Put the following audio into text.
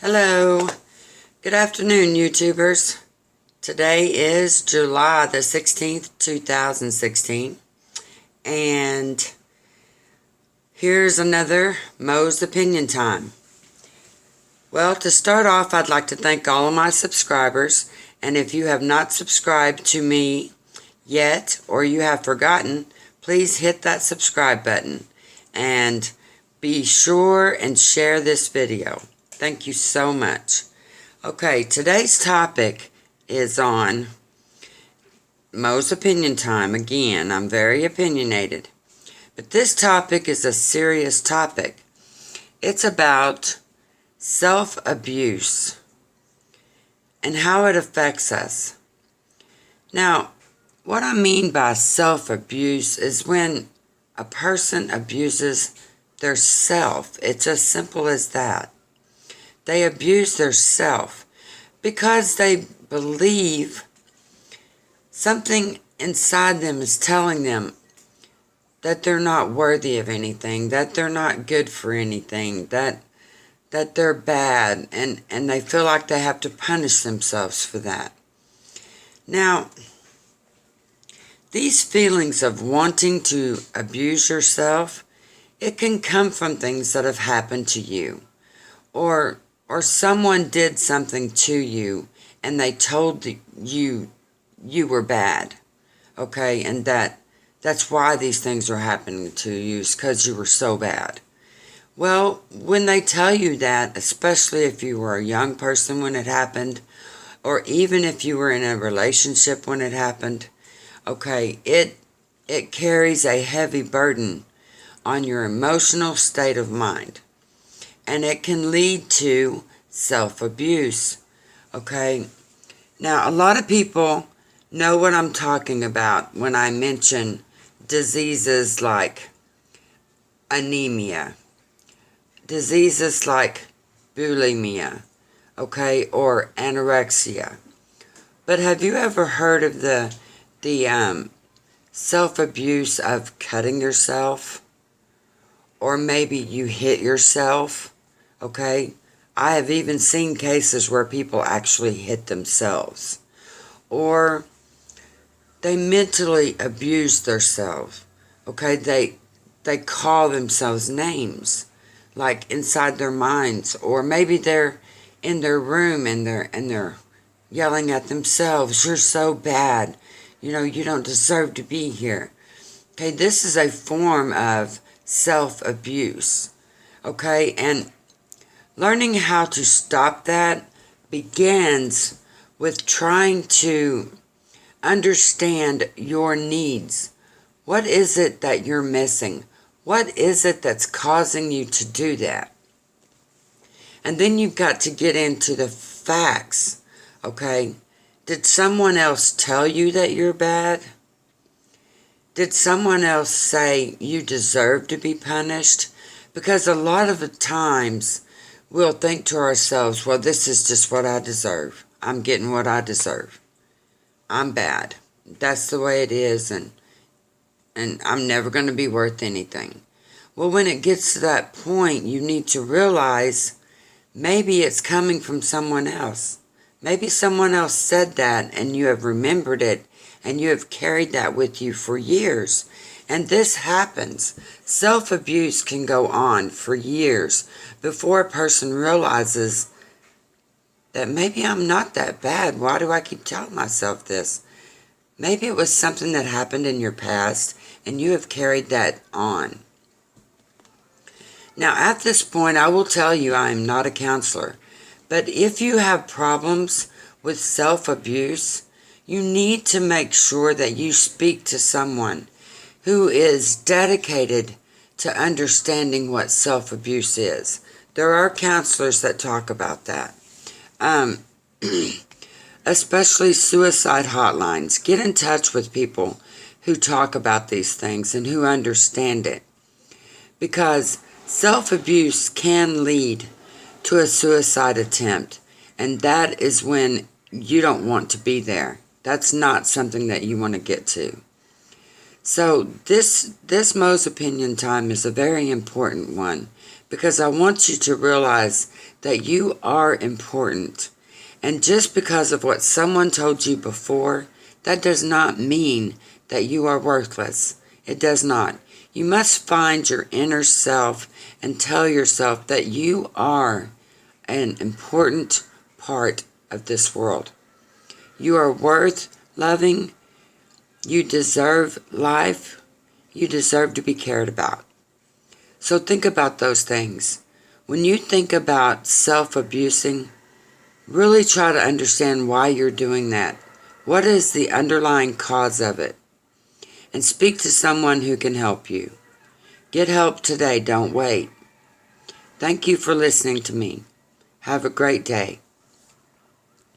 Hello, good afternoon, YouTubers. Today is July the 16th, 2016, and here's another Mo's Opinion Time. Well, to start off, I'd like to thank all of my subscribers, and if you have not subscribed to me yet, or you have forgotten, please hit that subscribe button, and be sure and share this video. Thank you so much. Okay, today's topic is on Mo's Opinion Time. Again, I'm very opinionated. But this topic is a serious topic. It's about self-abuse and how it affects us. Now, what I mean by self-abuse is when a person abuses their self. It's as simple as that. They abuse their self because they believe something inside them is telling them that they're not worthy of anything, that they're not good for anything, that they're bad, and they feel like they have to punish themselves for that. Now, these feelings of wanting to abuse yourself, it can come from things that have happened to you, or someone did something to you and they told you were bad, okay, and that's why these things are happening to you, is because you were so bad. Well, when they tell you that, especially if you were a young person when it happened, or even if you were in a relationship when it happened, okay, it carries a heavy burden on your emotional state of mind. And it can lead to self-abuse, okay? Now, a lot of people know what I'm talking about when I mention diseases like anemia, diseases like bulimia, okay, or anorexia. But have you ever heard of the self-abuse of cutting yourself? Or maybe you hit yourself? Okay, I have even seen cases where people actually hit themselves. Or they mentally abuse themselves. Okay, they call themselves names, like inside their minds. Or maybe they're in their room and they're yelling at themselves, "You're so bad. You know, you don't deserve to be here." Okay, this is a form of self-abuse. Okay, and learning how to stop that begins with trying to understand your needs. What is it that you're missing? What is it that's causing you to do that? And then you've got to get into the facts, okay? Did someone else tell you that you're bad? Did someone else say you deserve to be punished? Because a lot of the times we'll think to ourselves, well, this is just what I deserve. I'm getting what I deserve. I'm bad. That's the way it is, and I'm never going to be worth anything. Well, when it gets to that point, you need to realize maybe it's coming from someone else. Maybe someone else said that and you have remembered it and you have carried that with you for years. And this happens. Self-abuse can go on for years before a person realizes that maybe I'm not that bad. Why do I keep telling myself this? Maybe it was something that happened in your past and you have carried that on. Now, at this point, I will tell you I am not a counselor. But if you have problems with self-abuse, you need to make sure that you speak to someone who is dedicated to understanding what self-abuse is. There are counselors that talk about that. Especially suicide hotlines. Get in touch with people who talk about these things and who understand it. Because self-abuse can lead to a suicide attempt. And that is when you don't want to be there. That's not something that you want to get to. So this Mo's Opinion Time is a very important one because I want you to realize that you are important. And just because of what someone told you before, that does not mean that you are worthless. It does not. You must find your inner self and tell yourself that you are an important part of this world. You are worth loving. You deserve life. You deserve to be cared about. So think about those things. When you think about self-abusing, really try to understand why you're doing that. What is the underlying cause of it? And speak to someone who can help you. Get help today. Don't wait. Thank you for listening to me. Have a great day.